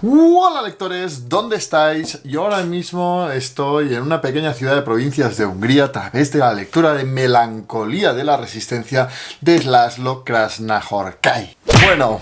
Hola lectores, ¿dónde estáis? Yo ahora mismo estoy en una pequeña ciudad de provincias de Hungría a través de la lectura de Melancolía de la Resistencia de László Krasznahorkai. Bueno,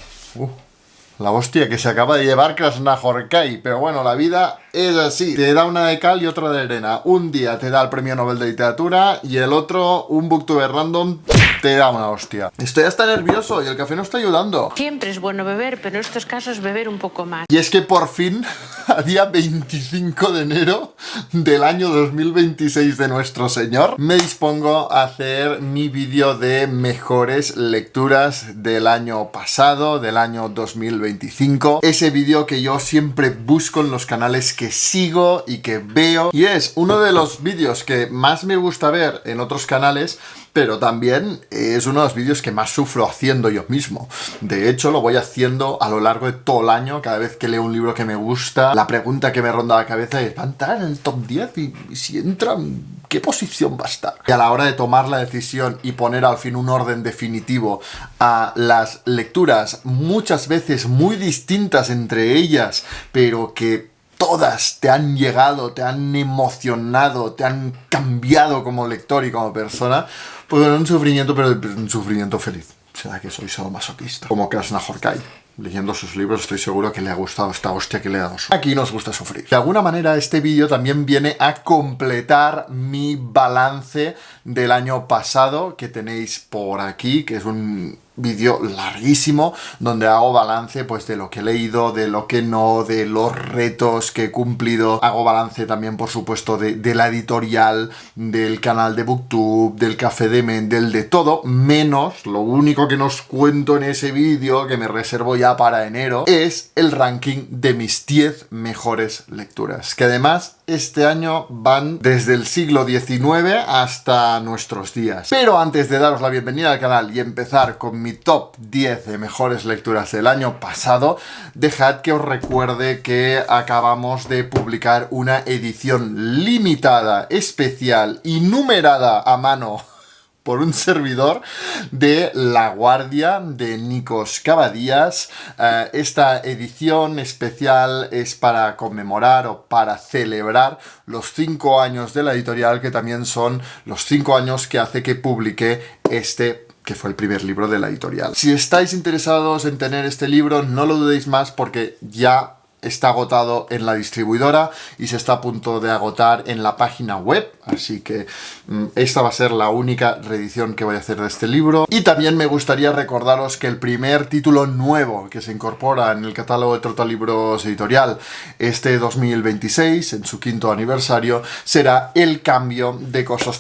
la hostia que se acaba de llevar Krasznahorkai, pero bueno, la vida es así. Te da una de cal y otra de arena. Un día te da el premio Nobel de Literatura y el otro, un booktuber random, te da una hostia. Estoy hasta nervioso y el café no está ayudando. Siempre es bueno beber, pero en estos casos beber un poco más. Y es que por fin, a día 25 de enero del año 2026 de nuestro Señor, me dispongo a hacer mi vídeo de mejores lecturas del año pasado, del año 2025. Ese vídeo que yo siempre busco en los canales que sigo y que veo. Y es uno de los vídeos que más me gusta ver en otros canales, pero también es uno de los vídeos que más sufro haciendo yo mismo. De hecho, lo voy haciendo a lo largo de todo el año. Cada vez que leo un libro que me gusta, la pregunta que me ronda la cabeza es: ¿va a entrar en el top 10? Y si entra, ¿qué posición va a estar? Y a la hora de tomar la decisión y poner al fin un orden definitivo a las lecturas, muchas veces muy distintas entre ellas, pero que todas te han llegado, te han emocionado, te han cambiado como lector y como persona, pues bueno, un sufrimiento, pero un sufrimiento feliz. ¿Será que soy solo masoquista? Como Krasznahorkai. Leyendo sus libros estoy seguro que le ha gustado esta hostia que le he dado. Aquí nos gusta sufrir. De alguna manera este vídeo también viene a completar mi balance del año pasado que tenéis por aquí, que es un vídeo larguísimo donde hago balance pues de lo que he leído, de lo que no, de los retos que he cumplido. Hago balance también, por supuesto, de la editorial, del canal de Booktube, del Café de Mendel, de todo, menos lo único que nos cuento en ese vídeo, que me reservo ya para enero, es el ranking de mis 10 mejores lecturas, que además este año van desde el siglo XIX hasta nuestros días. Pero antes de daros la bienvenida al canal y empezar con mi top 10 de mejores lecturas del año pasado, dejad que os recuerde que acabamos de publicar una edición limitada, especial y numerada a mano por un servidor de La Guardia de Nikos Kavadías. Esta edición especial es para conmemorar o para celebrar los 5 años de la editorial, que también son los 5 años que hace que publique que fue el primer libro de la editorial. Si estáis interesados en tener este libro, no lo dudéis más, porque ya está agotado en la distribuidora y se está a punto de agotar en la página web, así que esta va a ser la única reedición que voy a hacer de este libro. Y también me gustaría recordaros que el primer título nuevo que se incorpora en el catálogo de Trotalibros Editorial este 2026, en su 5º aniversario, será El cambio de Kostas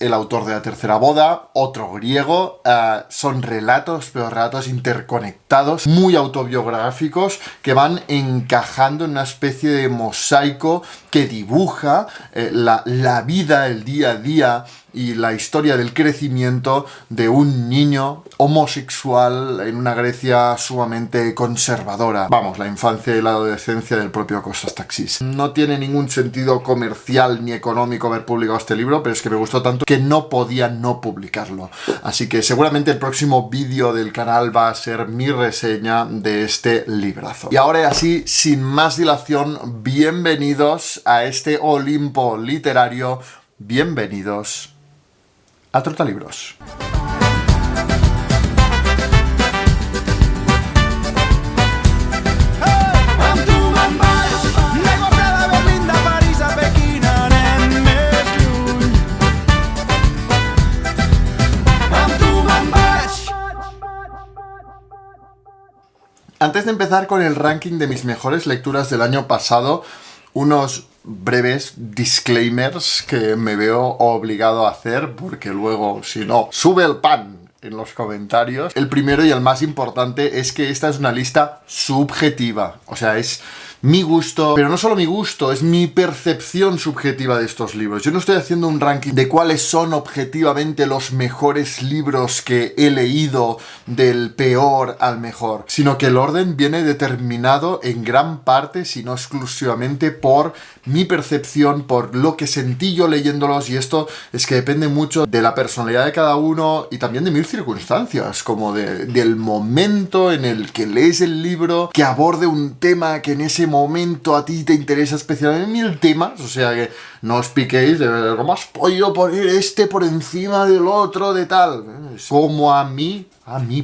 el autor de La tercera boda, otro griego. Son relatos, pero relatos interconectados, muy autobiográficos, que van encajando en una especie de mosaico que dibuja la vida, el día a día y la historia del crecimiento de un niño homosexual en una Grecia sumamente conservadora. Vamos, la infancia y la adolescencia del propio Kostas Taxis. No tiene ningún sentido comercial ni económico haber publicado este libro, pero es que me gustó tanto que no podía no publicarlo. Así que seguramente el próximo vídeo del canal va a ser mi reseña de este librazo. Y ahora así, sin más dilación, bienvenidos a este Olimpo literario, bienvenidos a Trotalibros. Antes de empezar con el ranking de mis mejores lecturas del año pasado, unos breves disclaimers que me veo obligado a hacer, porque luego, si no, sube el pan en los comentarios. El primero y el más importante es que esta es una lista subjetiva, o sea, es mi gusto, pero no solo mi gusto, es mi percepción subjetiva de estos libros. Yo no estoy haciendo un ranking de cuáles son objetivamente los mejores libros que he leído del peor al mejor, sino que el orden viene determinado en gran parte, si no exclusivamente, por mi percepción, por lo que sentí yo leyéndolos, y esto es que depende mucho de la personalidad de cada uno y también de mil circunstancias, como del momento en el que lees el libro, que aborde un tema que en ese momento a ti te interesa especialmente. Mil temas, o sea que no os piquéis de cómo has podido poner este por encima del otro, de tal. Es como a mi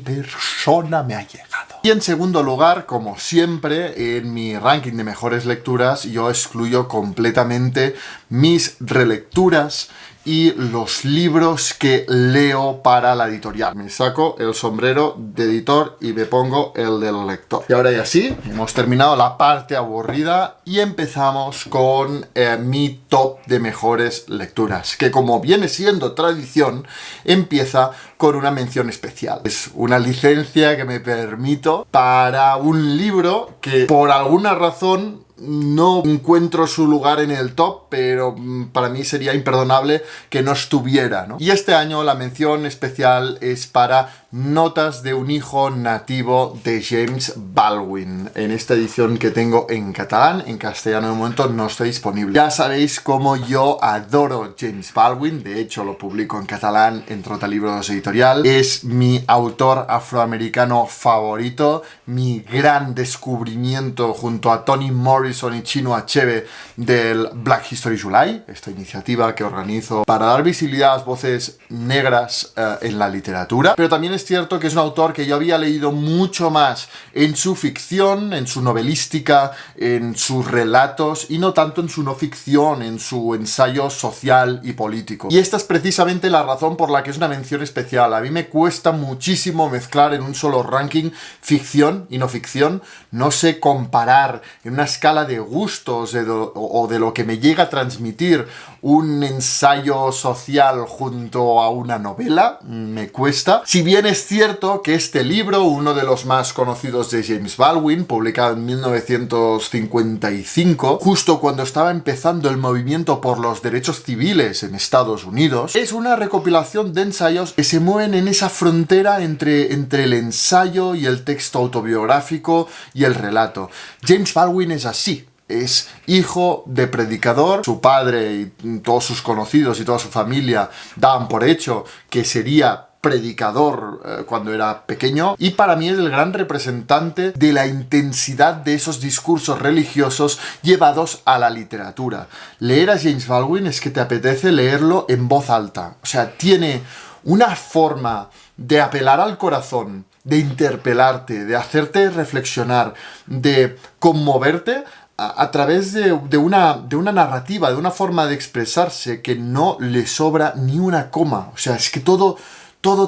persona me ha llegado. Y en segundo lugar, como siempre, en mi ranking de mejores lecturas, yo excluyo completamente mis relecturas y los libros que leo para la editorial. Me saco el sombrero de editor y me pongo el del lector. Y ahora ya sí, hemos terminado la parte aburrida y empezamos con mi top de mejores lecturas, que como viene siendo tradición, empieza con una mención especial. Es una licencia que me permito para un libro que por alguna razón no encuentro su lugar en el top, pero para mí sería imperdonable que no estuviera, ¿no? Y este año la mención especial es para Notas de un hijo nativo de James Baldwin, en esta edición que tengo en catalán. En castellano de momento no está disponible. Ya sabéis cómo yo adoro James Baldwin, de hecho lo publico en catalán en Trotalibros Editorial. Es mi autor afroamericano favorito, mi gran descubrimiento junto a Toni Morrison y Chinua Achebe del Black History July, esta iniciativa que organizo para dar visibilidad a las voces negras en la literatura. Pero también es cierto que es un autor que yo había leído mucho más en su ficción, en su novelística, en sus relatos, y no tanto en su no ficción, en su ensayo social y político. Y esta es precisamente la razón por la que es una mención especial. A mí me cuesta muchísimo mezclar en un solo ranking ficción y no ficción. No sé comparar en una escala de gustos o de lo que me llega a transmitir un ensayo social junto a una novela. Me cuesta. Si bien es cierto que este libro, uno de los más conocidos de James Baldwin, publicado en 1955, justo cuando estaba empezando el movimiento por los derechos civiles en Estados Unidos, es una recopilación de ensayos que se mueven en esa frontera entre el ensayo y el texto autobiográfico y el relato. James Baldwin es así. Es hijo de predicador. Su padre y todos sus conocidos y toda su familia daban por hecho que sería predicador cuando era pequeño, y para mí es el gran representante de la intensidad de esos discursos religiosos llevados a la literatura. Leer a James Baldwin es que te apetece leerlo en voz alta. O sea, tiene una forma de apelar al corazón, de interpelarte, de hacerte reflexionar, de conmoverte a través de una narrativa, de una forma de expresarse que no le sobra ni una coma. O sea, es que todo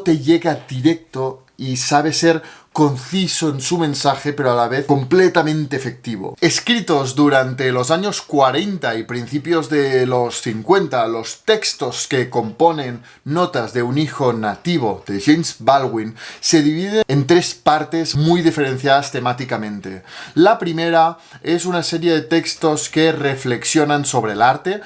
te llega directo y sabe ser conciso en su mensaje, pero a la vez completamente efectivo. Escritos durante los años 40 y principios de los 50, los textos que componen Notas de un hijo nativo de James Baldwin se dividen en tres partes muy diferenciadas temáticamente. La primera es una serie de textos que reflexionan sobre el arte.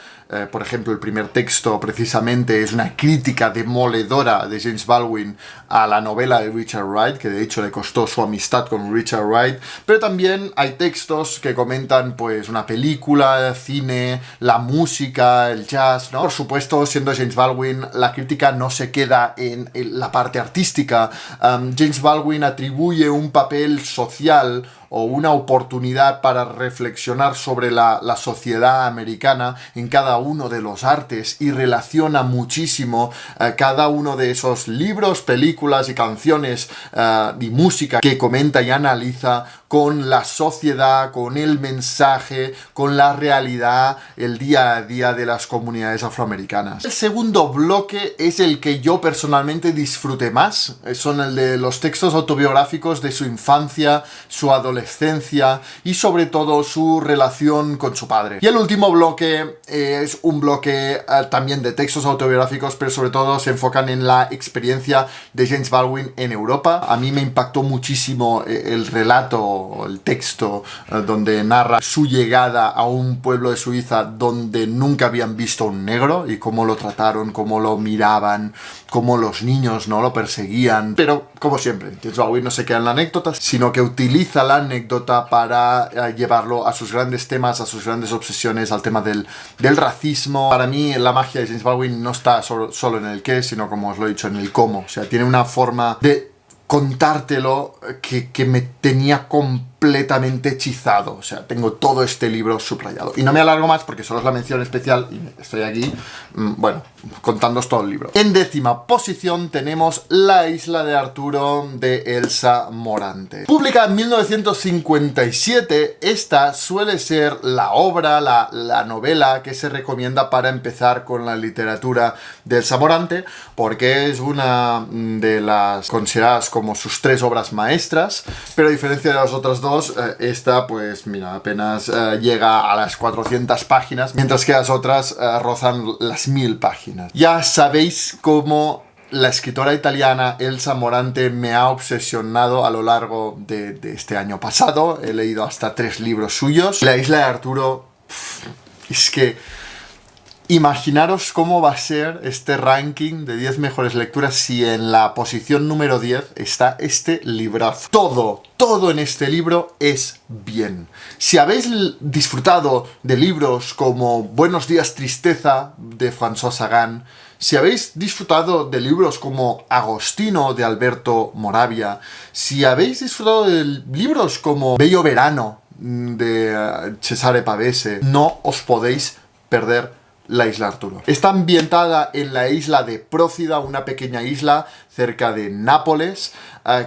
Por ejemplo, el primer texto precisamente es una crítica demoledora de James Baldwin a la novela de Richard Wright, que de hecho le costó su amistad con Richard Wright. Pero también hay textos que comentan pues una película, cine, la música, el jazz, ¿no? Por supuesto, siendo James Baldwin, la crítica no se queda en la parte artística. James Baldwin atribuye un papel social o una oportunidad para reflexionar sobre la sociedad americana en cada uno de los artes, y relaciona muchísimo cada uno de esos libros, películas y canciones y música que comenta y analiza con la sociedad, con el mensaje, con la realidad, el día a día de las comunidades afroamericanas. El segundo bloque es el que yo personalmente disfruté más. Son el de los textos autobiográficos de su infancia, su adolescencia y sobre todo su relación con su padre. Y el último bloque es un bloque también de textos autobiográficos, pero sobre todo se enfocan en la experiencia de James Baldwin en Europa. A mí me impactó muchísimo el relato libro, el texto, donde narra su llegada a un pueblo de Suiza donde nunca habían visto un negro y cómo lo trataron, cómo lo miraban, cómo los niños no lo perseguían. Pero, como siempre, James Baldwin no se queda en la anécdota, sino que utiliza la anécdota para llevarlo a sus grandes temas, a sus grandes obsesiones, al tema del racismo. Para mí, la magia de James Baldwin no está solo en el qué, sino, como os lo he dicho, en el cómo. O sea, tiene una forma de contártelo que me tenía completamente hechizado. O sea, tengo todo este libro subrayado. Y no me alargo más porque solo es la mención especial y estoy aquí, bueno, contándoos todo el libro. En 10ª posición tenemos La isla de Arturo, de Elsa Morante. Publicada en 1957, esta suele ser la obra, la novela que se recomienda para empezar con la literatura de Elsa Morante, porque es una de las consideradas como sus 3 obras maestras, pero a diferencia de las otras 2, esta, pues mira, apenas llega a las 400 páginas, mientras que las otras rozan las 1000 páginas. Ya sabéis cómo la escritora italiana Elsa Morante me ha obsesionado a lo largo de este año pasado. He leído hasta 3 libros suyos. La isla de Arturo, es que imaginaros cómo va a ser este ranking de 10 mejores lecturas si en la posición número 10 está este librazo. Todo en este libro es bien. Si habéis disfrutado de libros como Buenos días, tristeza, de François Sagan, si habéis disfrutado de libros como Agostino, de Alberto Moravia, si habéis disfrutado de libros como Bello verano, de Cesare Pavese, no os podéis perder La isla Arturo. Está ambientada en la isla de Prócida, una pequeña isla cerca de Nápoles,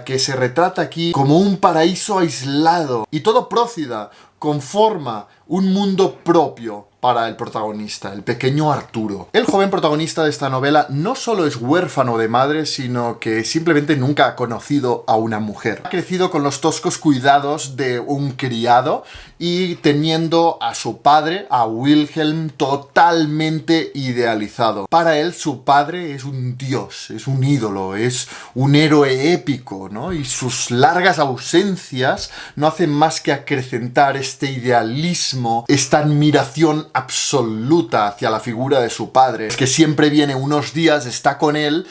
que se retrata aquí como un paraíso aislado. Y todo Prócida conforma un mundo propio para el protagonista, el pequeño Arturo. El joven protagonista de esta novela no solo es huérfano de madre, sino que simplemente nunca ha conocido a una mujer. Ha crecido con los toscos cuidados de un criado y teniendo a su padre, a Wilhelm, totalmente idealizado. Para él, su padre es un dios, es un ídolo, es un héroe épico, ¿no? Y sus largas ausencias no hacen más que acrecentar este idealismo, esta admiración absoluta hacia la figura de su padre. Es que siempre viene unos días, está con él,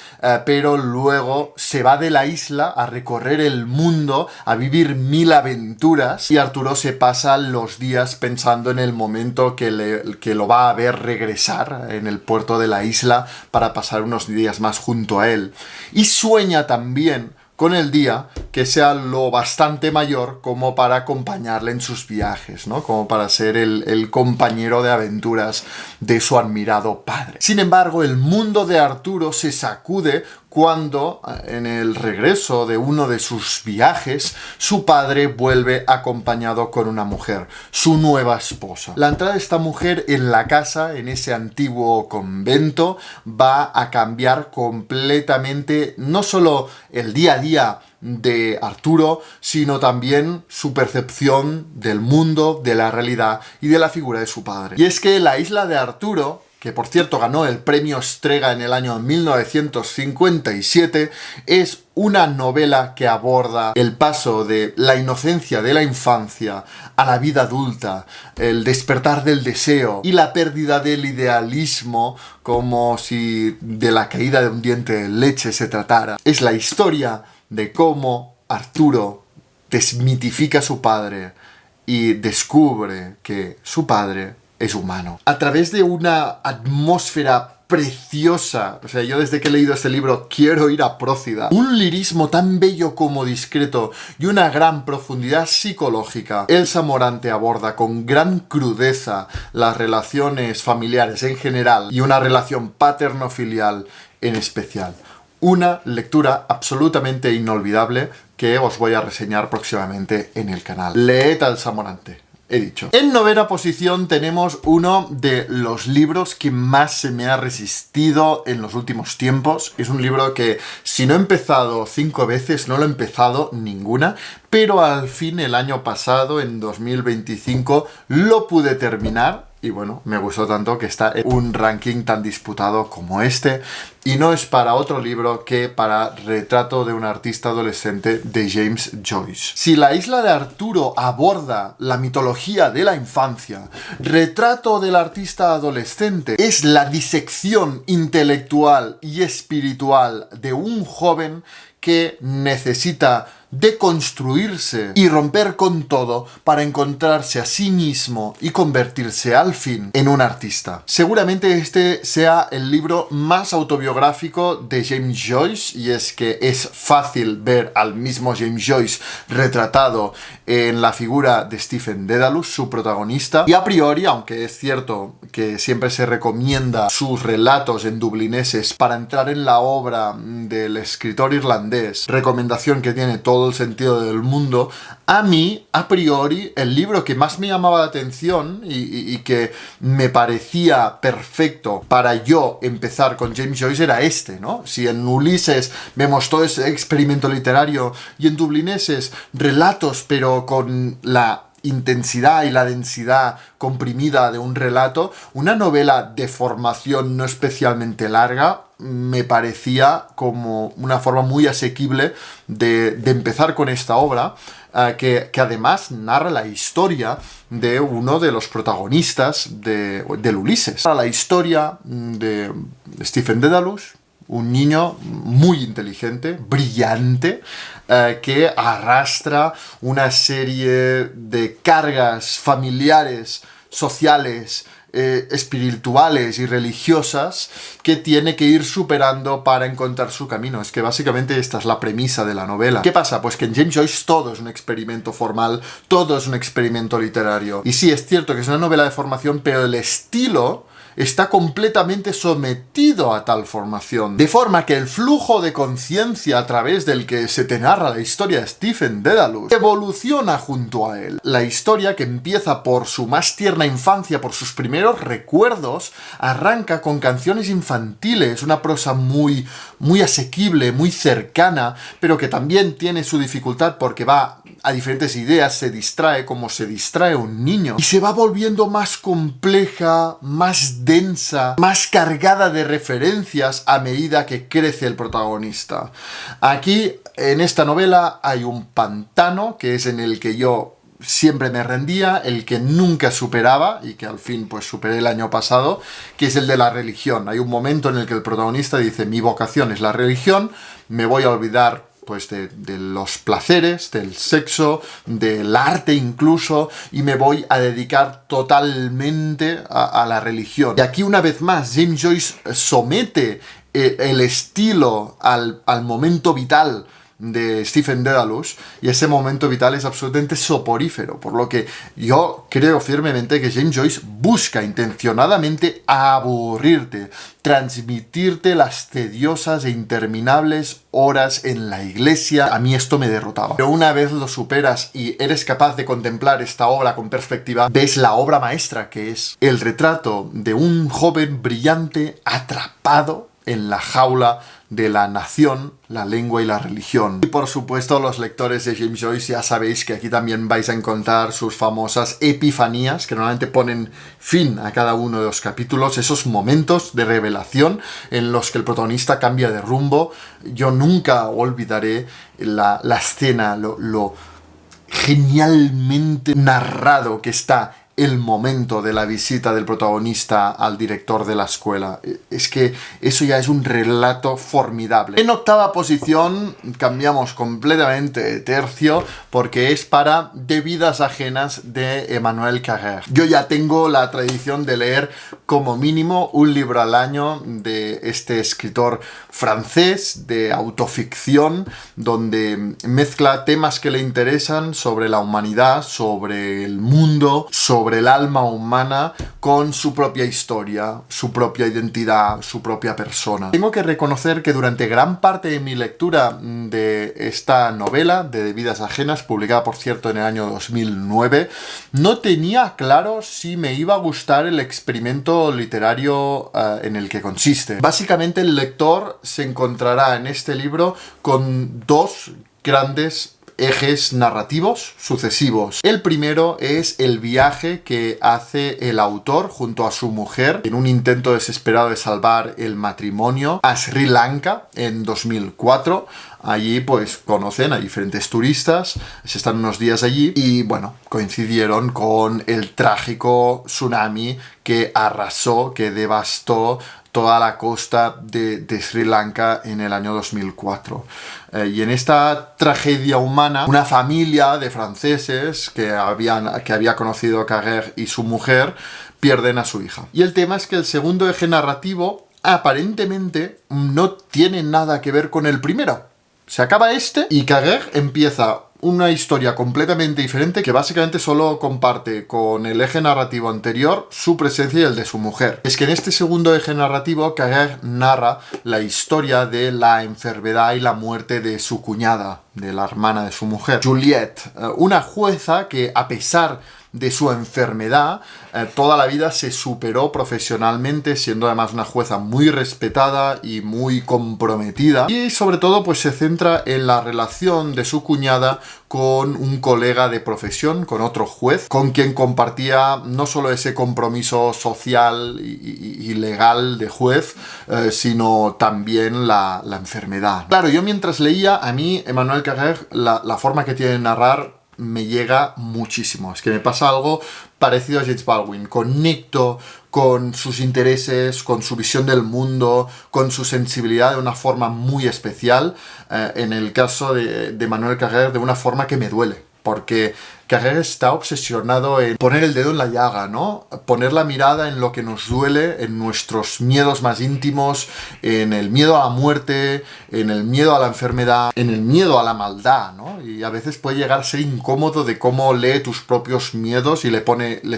pero luego se va de la isla a recorrer el mundo, a vivir 1000 aventuras, y Arturo se pasa los días pensando en el momento que lo va a ver regresar en el puerto de la isla para pasar unos días más junto a él. Y sueña también con el día que sea lo bastante mayor como para acompañarle en sus viajes, ¿no? Como para ser el compañero de aventuras de su admirado padre. Sin embargo, el mundo de Arturo se sacude cuando, en el regreso de uno de sus viajes, su padre vuelve acompañado con una mujer, su nueva esposa. La entrada de esta mujer en la casa, en ese antiguo convento, va a cambiar completamente no solo el día a día de Arturo, sino también su percepción del mundo, de la realidad y de la figura de su padre. Y es que La isla de Arturo, que por cierto ganó el premio Strega en el año 1957, es una novela que aborda el paso de la inocencia de la infancia a la vida adulta, el despertar del deseo y la pérdida del idealismo, como si de la caída de un diente de leche se tratara. Es la historia de cómo Arturo desmitifica a su padre y descubre que su padre es humano. A través de una atmósfera preciosa, o sea, yo desde que he leído este libro quiero ir a Prócida. Un lirismo tan bello como discreto y una gran profundidad psicológica. Elsa Morante aborda con gran crudeza las relaciones familiares en general y una relación paterno-filial en especial. Una lectura absolutamente inolvidable que os voy a reseñar próximamente en el canal. Leed a Elsa Morante. He dicho. En 9ª posición tenemos uno de los libros que más se me ha resistido en los últimos tiempos. Es un libro que, si no he empezado 5 veces, no lo he empezado ninguna, pero al fin el año pasado, en 2025, lo pude terminar. Y bueno, me gustó tanto que está en un ranking tan disputado como este. Y no es para otro libro que para Retrato de un artista adolescente de James Joyce. Si La isla de Arturo aborda la mitología de la infancia, Retrato del artista adolescente es la disección intelectual y espiritual de un joven que necesita deconstruirse y romper con todo para encontrarse a sí mismo y convertirse al fin en un artista. Seguramente este sea el libro más autobiográfico de James Joyce, y es que es fácil ver al mismo James Joyce retratado en la figura de Stephen Dedalus, su protagonista, y a priori, aunque es cierto que siempre se recomienda sus relatos en dublineses para entrar en la obra del escritor irlandés, recomendación que tiene todo el sentido del mundo, a mí, a priori, el libro que más me llamaba la atención y que me parecía perfecto para yo empezar con James Joyce era este, ¿no? Si en Ulises vemos todo ese experimento literario y en Dublineses relatos, pero con la intensidad y la densidad comprimida de un relato, una novela de formación no especialmente larga, me parecía como una forma muy asequible de empezar con esta obra, que además narra la historia de uno de los protagonistas del Ulises. La historia de Stephen Dedalus, un niño muy inteligente, brillante, que arrastra una serie de cargas familiares, sociales, espirituales y religiosas que tiene que ir superando para encontrar su camino. Es que básicamente esta es la premisa de la novela. ¿Qué pasa? Pues que en James Joyce todo es un experimento formal, todo es un experimento literario. Y sí, es cierto que es una novela de formación, pero el estilo está completamente sometido a tal formación. De forma que el flujo de conciencia a través del que se te narra la historia de Stephen Dedalus evoluciona junto a él. La historia, que empieza por su más tierna infancia, por sus primeros recuerdos, arranca con canciones infantiles, una prosa muy asequible, muy cercana, pero que también tiene su dificultad porque va a diferentes ideas, se distrae como se distrae un niño, y se va volviendo más compleja, más densa, más cargada de referencias a medida que crece el protagonista. Aquí, en esta novela, hay un pantano, que es en el que yo siempre me rendía, el que nunca superaba y que al fin pues superé el año pasado, que es el de la religión. Hay un momento en el que el protagonista dice: mi vocación es la religión, me voy a olvidar pues de los placeres, del sexo, del arte incluso, y me voy a dedicar totalmente a la religión. Y aquí una vez más James Joyce somete el estilo al momento vital de Stephen Dedalus, y ese momento vital es absolutamente soporífero, por lo que yo creo firmemente que James Joyce busca intencionadamente aburrirte, transmitirte las tediosas e interminables horas en la iglesia. A mí esto me derrotaba. Pero una vez lo superas y eres capaz de contemplar esta obra con perspectiva, ves la obra maestra que es el retrato de un joven brillante atrapado en la jaula de la nación, la lengua y la religión. Y por supuesto, los lectores de James Joyce ya sabéis que aquí también vais a encontrar sus famosas epifanías, que normalmente ponen fin a cada uno de los capítulos, esos momentos de revelación en los que el protagonista cambia de rumbo. Yo nunca olvidaré la escena, lo genialmente narrado que está el momento de la visita del protagonista al director de la escuela. Es que eso ya es un relato formidable. En octava posición cambiamos completamente de tercio, porque es para De vidas ajenas de Emmanuel Carrère. Yo ya tengo la tradición de leer como mínimo un libro al año de este escritor francés de autoficción, donde mezcla temas que le interesan sobre la humanidad, sobre el mundo, sobre el alma humana, con su propia historia, su propia identidad, su propia persona. Tengo que reconocer que durante gran parte de mi lectura de esta novela, de Vidas ajenas, publicada por cierto en el año 2009, no tenía claro si me iba a gustar el experimento literario en el que consiste. Básicamente el lector se encontrará en este libro con dos grandes ejes narrativos sucesivos. El primero es el viaje que hace el autor junto a su mujer en un intento desesperado de salvar el matrimonio a Sri Lanka en 2004. Allí pues conocen a diferentes turistas, se están unos días allí y bueno, coincidieron con el trágico tsunami que arrasó, que devastó toda la costa de Sri Lanka en el año 2004. Y en esta tragedia humana, una familia de franceses que había conocido a Carrère y su mujer pierden a su hija. Y el tema es que el segundo eje narrativo aparentemente no tiene nada que ver con el primero. Se acaba este y Carrère empieza una historia completamente diferente que básicamente solo comparte con el eje narrativo anterior su presencia y el de su mujer. Es que en este segundo eje narrativo Carrère narra la historia de la enfermedad y la muerte de su cuñada, de la hermana de su mujer, Juliette, una jueza que a pesar de su enfermedad, toda la vida se superó profesionalmente, siendo además una jueza muy respetada y muy comprometida. Y sobre todo, pues se centra en la relación de su cuñada con un colega de profesión, con otro juez, con quien compartía no solo ese compromiso social y legal de juez, sino también la enfermedad. Claro, yo mientras leía, a mí, Emmanuel Carrère, la forma que tiene de narrar me llega muchísimo. Es que me pasa algo parecido a James Baldwin. Conecto con sus intereses, con su visión del mundo, con su sensibilidad de una forma muy especial. En el caso de Emmanuel Carrère, de una forma que me duele. Porque Carrère está obsesionado en poner el dedo en la llaga, ¿no? Poner la mirada en lo que nos duele, en nuestros miedos más íntimos, en el miedo a la muerte, en el miedo a la enfermedad, en el miedo a la maldad, ¿no? Y a veces puede llegar a ser incómodo de cómo lee tus propios miedos y les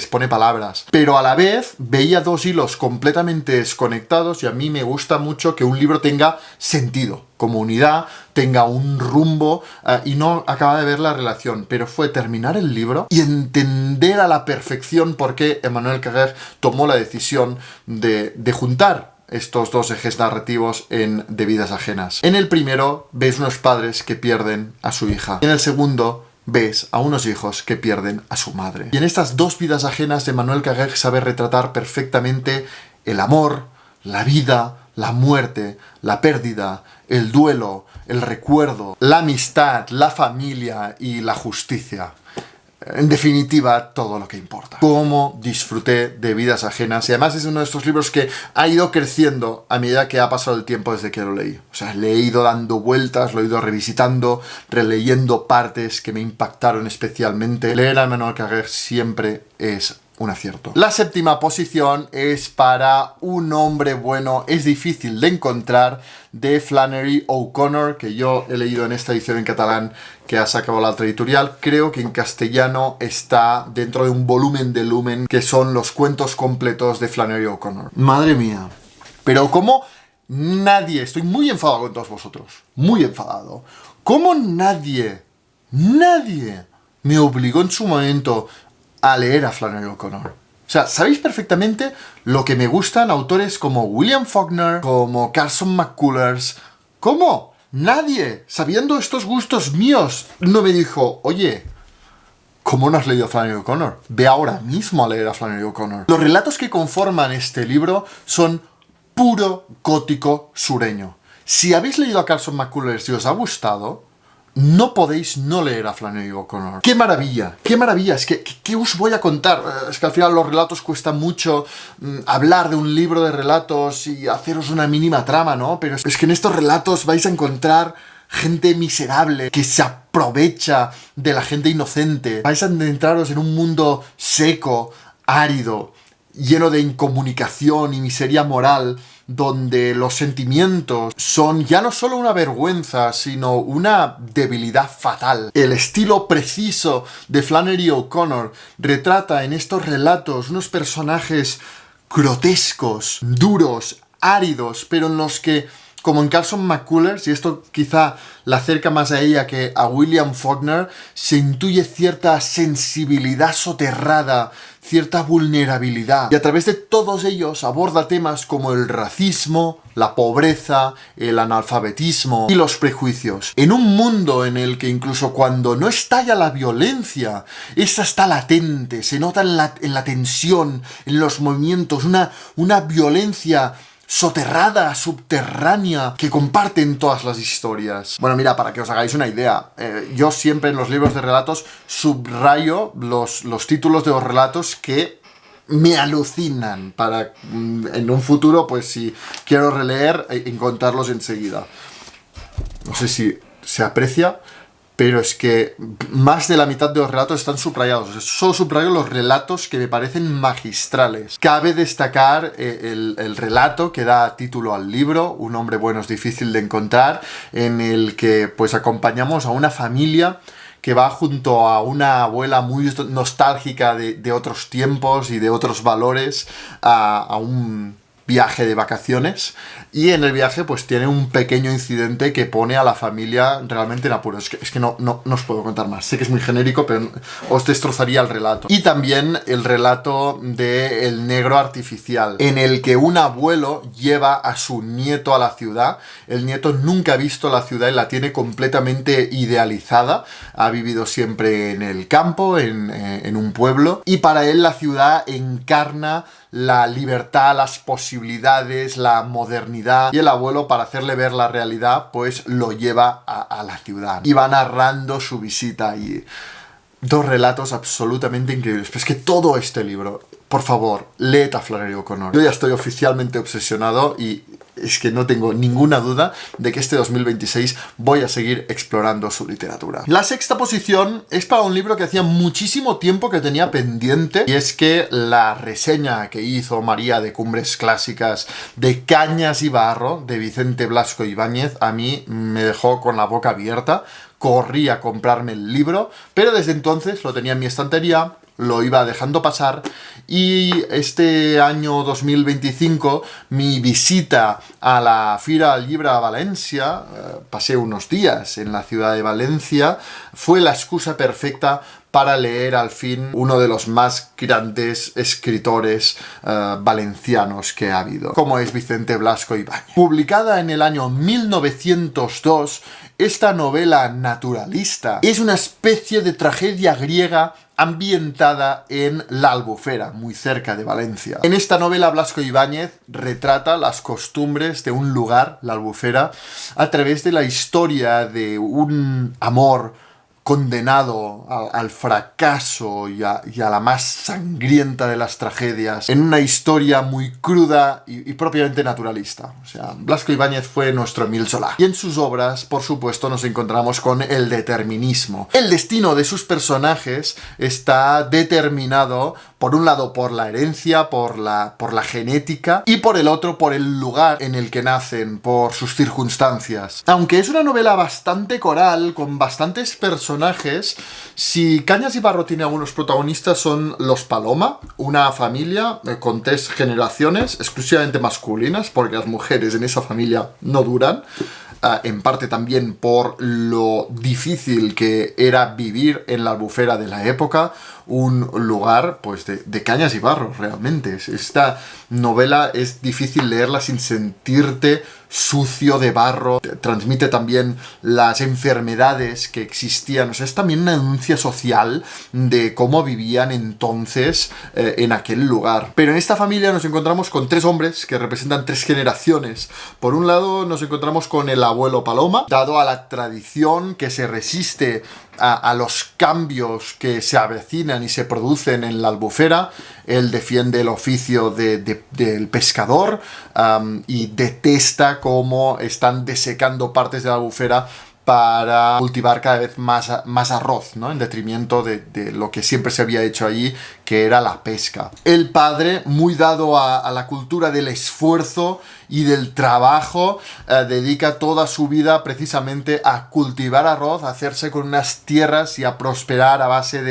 pone palabras. Pero a la vez veía dos hilos completamente desconectados y a mí me gusta mucho que un libro tenga sentido, como unidad, tenga un rumbo y no acaba de ver la relación, pero fue terminar el libro y entender a la perfección por qué Emmanuel Carrère tomó la decisión de juntar estos dos ejes narrativos de Vidas ajenas. En el primero ves unos padres que pierden a su hija. En el segundo ves a unos hijos que pierden a su madre. Y en estas dos vidas ajenas Emmanuel Carrère sabe retratar perfectamente el amor, la vida, la muerte, la pérdida, el duelo, el recuerdo, la amistad, la familia y la justicia. En definitiva, todo lo que importa. Cómo disfruté de Vidas ajenas. Y además es uno de estos libros que ha ido creciendo a medida que ha pasado el tiempo desde que lo leí. O sea, le he ido dando vueltas, lo he ido revisitando, releyendo partes que me impactaron especialmente. Leer a Emmanuel Carrère siempre es un acierto. La séptima posición es para Un hombre bueno es difícil de encontrar, de Flannery O'Connor, que yo he leído en esta edición en catalán que ha sacado la otra editorial. Creo que en castellano está dentro de un volumen de Lumen, que son los cuentos completos de Flannery O'Connor. Madre mía. Pero cómo nadie, estoy muy enfadado con todos vosotros, muy enfadado. ¿Cómo nadie me obligó en su momento a leer a Flannery O'Connor? O sea, sabéis perfectamente lo que me gustan autores como William Faulkner, como Carson McCullers. ¿Cómo? Nadie, sabiendo estos gustos míos, no me dijo, oye, ¿cómo no has leído a Flannery O'Connor? Ve ahora mismo a leer a Flannery O'Connor. Los relatos que conforman este libro son puro gótico sureño. Si habéis leído a Carson McCullers y os ha gustado, no podéis no leer a Flannery O'Connor. ¡Qué maravilla! ¡Qué maravilla! Es que, ¿qué os voy a contar? Es que al final los relatos cuesta mucho hablar de un libro de relatos y haceros una mínima trama, ¿no? Pero es que en estos relatos vais a encontrar gente miserable que se aprovecha de la gente inocente. Vais a adentraros en un mundo seco, árido, lleno de incomunicación y miseria moral, donde los sentimientos son ya no solo una vergüenza, sino una debilidad fatal. El estilo preciso de Flannery O'Connor retrata en estos relatos unos personajes grotescos, duros, áridos, pero en los que como en Carson McCullers, y esto quizá la acerca más a ella que a William Faulkner, se intuye cierta sensibilidad soterrada, cierta vulnerabilidad. Y a través de todos ellos aborda temas como el racismo, la pobreza, el analfabetismo y los prejuicios. En un mundo en el que incluso cuando no estalla la violencia, esta está latente, se nota en la tensión, en los movimientos, una violencia soterrada, subterránea, que comparten todas las historias. Bueno, mira, para que os hagáis una idea, yo siempre en los libros de relatos subrayo los títulos de los relatos que me alucinan para en un futuro, pues si quiero releer, encontrarlos enseguida. No sé si se aprecia, pero es que más de la mitad de los relatos están subrayados. Solo subrayo los relatos que me parecen magistrales. Cabe destacar el relato que da título al libro, Un hombre bueno es difícil de encontrar, en el que pues acompañamos a una familia que va junto a una abuela muy nostálgica de otros tiempos y de otros valores a un viaje de vacaciones, y en el viaje pues tiene un pequeño incidente que pone a la familia realmente en apuros. Es que no os puedo contar más, sé que es muy genérico, pero os destrozaría el relato. Y también el relato de El negro artificial, en el que un abuelo lleva a su nieto a la ciudad. El nieto nunca ha visto la ciudad y la tiene completamente idealizada, ha vivido siempre en el campo, en un pueblo, y para él la ciudad encarna la libertad, las posibilidades, la modernidad, y el abuelo, para hacerle ver la realidad, pues lo lleva a la ciudad y va narrando su visita allí. Dos relatos absolutamente increíbles. Pero es que todo este libro, por favor, léete a Flannery O'Connor. Yo ya estoy oficialmente obsesionado y es que no tengo ninguna duda de que este 2026 voy a seguir explorando su literatura. La sexta posición es para un libro que hacía muchísimo tiempo que tenía pendiente, y es que la reseña que hizo María de Cumbres Clásicas de Cañas y Barro, de Vicente Blasco Ibáñez, a mí me dejó con la boca abierta. Corrí a comprarme el libro, pero desde entonces lo tenía en mi estantería, lo iba dejando pasar, y este año 2025 mi visita a la Fira del Llibre a Valencia, pasé unos días en la ciudad de Valencia, fue la excusa perfecta para leer al fin uno de los más grandes escritores valencianos que ha habido, como es Vicente Blasco Ibáñez. Publicada en el año 1902, esta novela naturalista es una especie de tragedia griega ambientada en la Albufera, muy cerca de Valencia. En esta novela Blasco Ibáñez retrata las costumbres de un lugar, la Albufera, a través de la historia de un amor condenado al fracaso y a la más sangrienta de las tragedias, en una historia muy cruda y propiamente naturalista. O sea, Blasco Ibáñez fue nuestro Émile Zola. Y en sus obras, por supuesto, nos encontramos con el determinismo. El destino de sus personajes está determinado, por un lado, por la herencia, por la genética, y por el otro, por el lugar en el que nacen, por sus circunstancias. Aunque es una novela bastante coral, con bastantes personajes, si Cañas y Barro tiene algunos protagonistas, son los Paloma, una familia con 3 generaciones exclusivamente masculinas, porque las mujeres en esa familia no duran. En parte también por lo difícil que era vivir en la Albufera de la época, un lugar pues de cañas y barro realmente. Esta novela es difícil leerla sin sentirte sucio de barro, transmite también las enfermedades que existían. O sea, es también una denuncia social de cómo vivían entonces en aquel lugar. Pero en esta familia nos encontramos con 3 hombres que representan 3 generaciones. Por un lado nos encontramos con el abuelo Paloma, dado a la tradición que se resiste a los cambios que se avecinan y se producen en la Albufera. Él defiende el oficio del pescador y detesta cómo están desecando partes de la Albufera para cultivar cada vez más arroz, ¿no? En detrimento de lo que siempre se había hecho allí, que era la pesca. El padre, muy dado a la cultura del esfuerzo y del trabajo, dedica toda su vida precisamente a cultivar arroz, a hacerse con unas tierras y a prosperar a base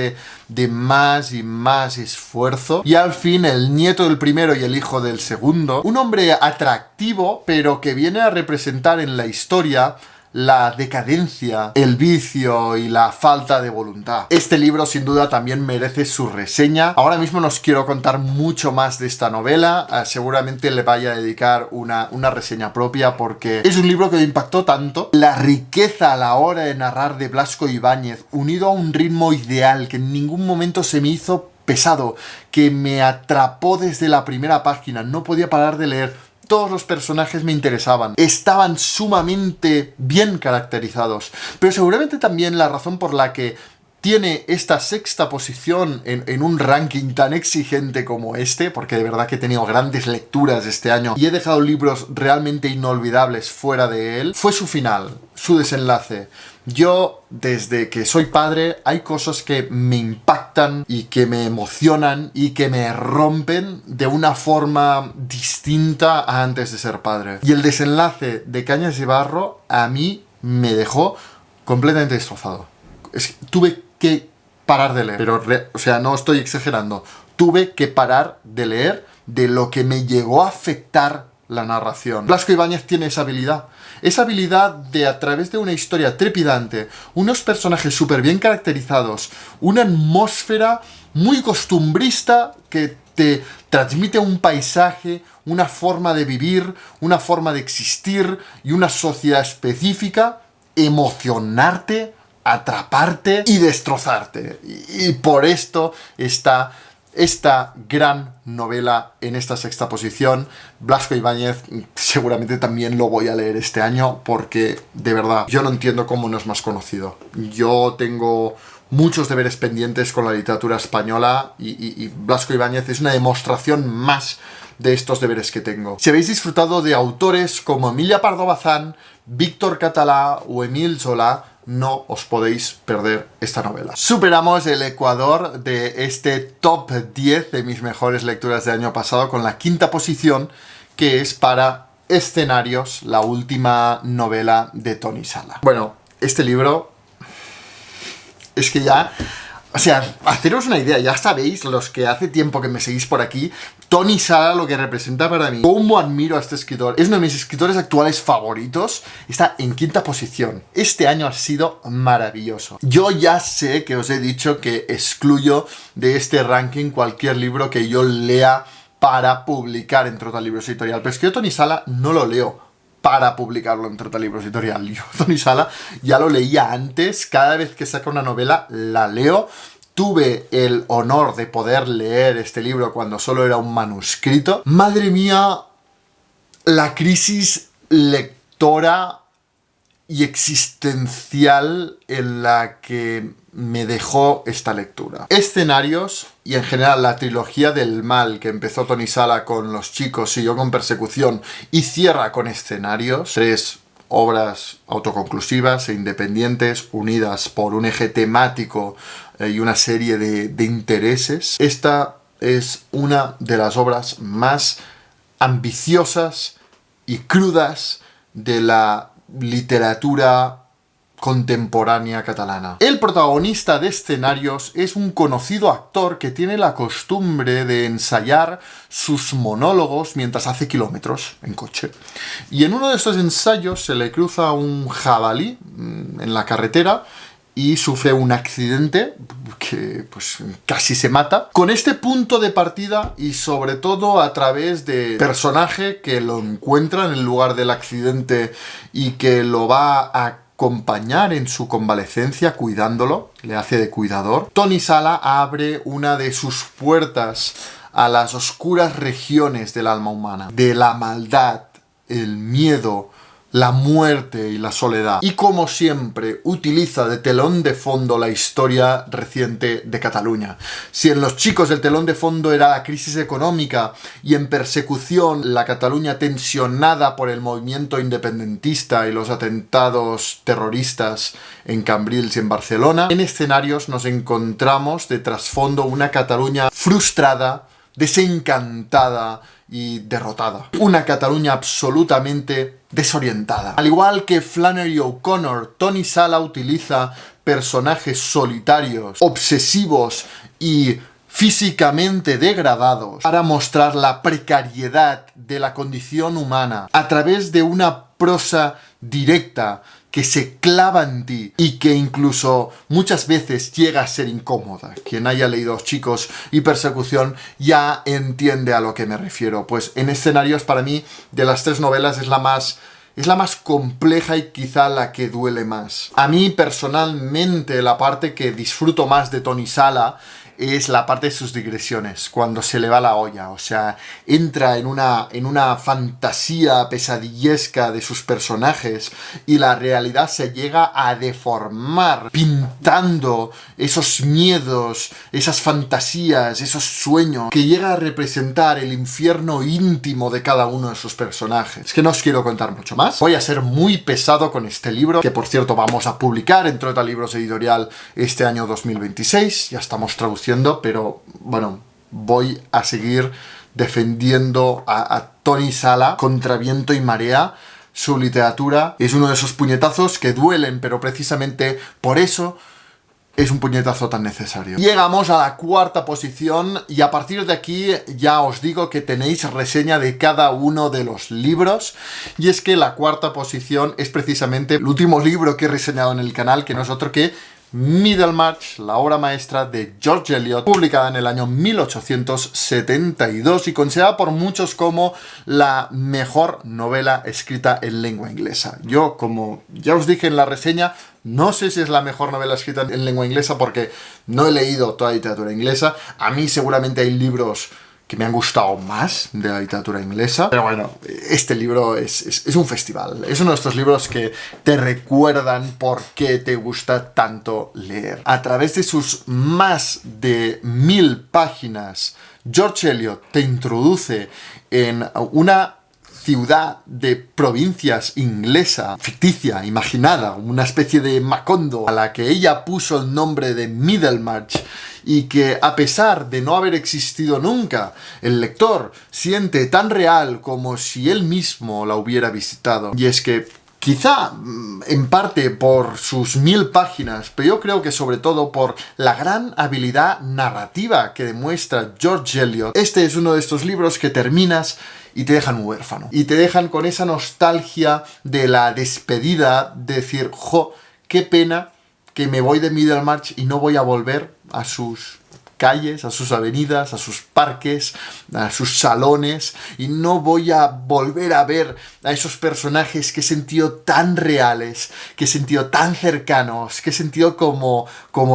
de más y más esfuerzo. Y al fin el nieto del primero y el hijo del segundo, un hombre atractivo, pero que viene a representar en la historia la decadencia, el vicio y la falta de voluntad. Este libro sin duda también merece su reseña. Ahora mismo no os quiero contar mucho más de esta novela, seguramente le vaya a dedicar una reseña propia porque es un libro que me impactó tanto. La riqueza a la hora de narrar de Blasco Ibáñez, unido a un ritmo ideal que en ningún momento se me hizo pesado, que me atrapó desde la primera página, no podía parar de leer. Todos los personajes me interesaban, estaban sumamente bien caracterizados, pero seguramente también la razón por la que tiene esta sexta posición en un ranking tan exigente como este, porque de verdad que he tenido grandes lecturas este año y he dejado libros realmente inolvidables fuera de él, fue su final, su desenlace. Yo, desde que soy padre, hay cosas que me impactan y que me emocionan y que me rompen de una forma distinta a antes de ser padre. Y el desenlace de Cañas de Barro a mí me dejó completamente destrozado. Tuve que parar de leer, pero o sea, no estoy exagerando. Tuve que parar de leer de lo que me llegó a afectar la narración. Blasco Ibáñez tiene esa habilidad de, a través de una historia trepidante, unos personajes súper bien caracterizados, una atmósfera muy costumbrista que te transmite un paisaje, una forma de vivir, una forma de existir y una sociedad específica, emocionarte, atraparte y destrozarte. Y por esto está esta gran novela en esta sexta posición. Blasco Ibáñez seguramente también lo voy a leer este año porque, de verdad, yo no entiendo cómo no es más conocido. Yo tengo muchos deberes pendientes con la literatura española y Blasco Ibáñez es una demostración más de estos deberes que tengo. Si habéis disfrutado de autores como Emilia Pardo Bazán, Víctor Català o Émile Zola, no os podéis perder esta novela. Superamos el ecuador de este top 10 de mis mejores lecturas del año pasado con la quinta posición, que es para Escenarios, la última novela de Toni Sala. Bueno, este libro es que ya... O sea, haceros una idea, ya sabéis, los que hace tiempo que me seguís por aquí, Toni Sala, lo que representa para mí. Cómo admiro a este escritor. Es uno de mis escritores actuales favoritos. Está en quinta posición. Este año ha sido maravilloso. Yo ya sé que os he dicho que excluyo de este ranking cualquier libro que yo lea para publicar en Trota Libros Editorial. Pero es que yo Toni Sala no lo leo para publicarlo en Trota Libros Editorial. Yo Toni Sala ya lo leía antes, cada vez que saca una novela la leo. Tuve el honor de poder leer este libro cuando solo era un manuscrito. Madre mía, la crisis lectora y existencial en la que me dejó esta lectura. Escenarios y en general la trilogía del mal que empezó Toni Sala con Los chicos, siguió con Persecución y cierra con Escenarios. 3 obras autoconclusivas e independientes unidas por un eje temático y una serie de intereses. Esta es una de las obras más ambiciosas y crudas de la literatura contemporánea catalana. El protagonista de Escenarios es un conocido actor que tiene la costumbre de ensayar sus monólogos mientras hace kilómetros en coche. Y en uno de estos ensayos se le cruza un jabalí en la carretera y sufre un accidente que pues casi se mata. Con este punto de partida y sobre todo a través de personaje que lo encuentra en el lugar del accidente y que lo va a acompañar en su convalecencia cuidándolo, le hace de cuidador, Toni Sala abre una de sus puertas a las oscuras regiones del alma humana, de la maldad, el miedo, la muerte y la soledad. Y como siempre, utiliza de telón de fondo la historia reciente de Cataluña. Si en Los chicos el telón de fondo era la crisis económica y en Persecución la Cataluña tensionada por el movimiento independentista y los atentados terroristas en Cambrils y en Barcelona, en Escenarios nos encontramos de trasfondo una Cataluña frustrada, desencantada y derrotada. Una Cataluña absolutamente desorientada. Al igual que Flannery O'Connor, Tony Sala utiliza personajes solitarios, obsesivos y físicamente degradados para mostrar la precariedad de la condición humana a través de una prosa directa que se clava en ti y que incluso muchas veces llega a ser incómoda. Quien haya leído Los chicos y Persecución ya entiende a lo que me refiero. Pues en Escenarios, para mí, de las tres novelas es la más compleja y quizá la que duele más. A mí personalmente la parte que disfruto más de Tony Sala es la parte de sus digresiones, cuando se le va la olla. O sea, entra en una fantasía pesadillesca de sus personajes y la realidad se llega a deformar, pintando esos miedos, esas fantasías, esos sueños, que llega a representar el infierno íntimo de cada uno de sus personajes. Es que no os quiero contar mucho más. Voy a ser muy pesado con este libro, que por cierto vamos a publicar en Troeta Libros Editorial este año 2026. Ya estamos traduciendo, pero bueno, voy a seguir defendiendo a Tony Sala contra viento y marea. Su literatura es uno de esos puñetazos que duelen, pero precisamente por eso es un puñetazo tan necesario. Llegamos a la cuarta posición y a partir de aquí ya os digo que tenéis reseña de cada uno de los libros, y es que la cuarta posición es precisamente el último libro que he reseñado en el canal, que no es otro que Middlemarch, la obra maestra de George Eliot, publicada en el año 1872 y considerada por muchos como la mejor novela escrita en lengua inglesa. Yo, como ya os dije en la reseña, no sé si es la mejor novela escrita en lengua inglesa porque no he leído toda la literatura inglesa. A mí seguramente hay libros que me han gustado más de la literatura inglesa. Pero bueno, este libro es un festival. Es uno de estos libros que te recuerdan por qué te gusta tanto leer. A través de sus más de 1000 páginas, George Eliot te introduce en una ciudad de provincias inglesa, ficticia, imaginada, una especie de Macondo, a la que ella puso el nombre de Middlemarch, y que a pesar de no haber existido nunca, el lector siente tan real como si él mismo la hubiera visitado. Y es que quizá en parte por sus 1000 páginas, pero yo creo que sobre todo por la gran habilidad narrativa que demuestra George Eliot, este es uno de estos libros que terminas y te dejan huérfano. Y te dejan con esa nostalgia de la despedida, de decir, jo, qué pena que me voy de Middlemarch y no voy a volver a sus calles, a sus avenidas, a sus parques, a sus salones, y no voy a volver a ver a esos personajes que he sentido tan reales, que he sentido tan cercanos, que he sentido como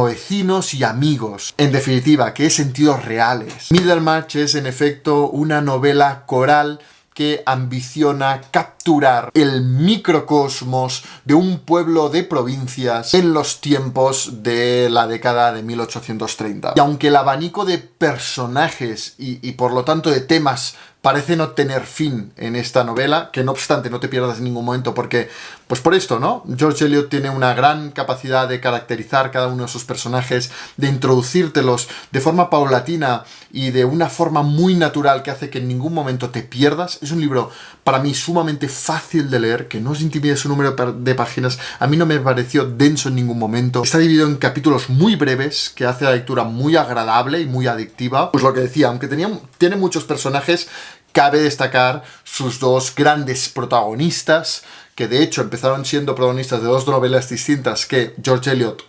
vecinos y amigos. En definitiva, que he sentido reales. Middlemarch es en efecto una novela coral que ambiciona capturar el microcosmos de un pueblo de provincias en los tiempos de la década de 1830. Y aunque el abanico de personajes y por lo tanto de temas parece no tener fin en esta novela, que no obstante no te pierdas en ningún momento porque, pues por esto, ¿no? George Eliot tiene una gran capacidad de caracterizar cada uno de sus personajes, de introducírtelos de forma paulatina y de una forma muy natural que hace que en ningún momento te pierdas. Es un libro para mí sumamente fácil de leer, que no os intimide su número de páginas. A mí no me pareció denso en ningún momento. Está dividido en capítulos muy breves, que hace la lectura muy agradable y muy adictiva. Pues lo que decía, aunque tiene muchos personajes, cabe destacar sus dos grandes protagonistas, que de hecho empezaron siendo protagonistas de dos novelas distintas que George Eliot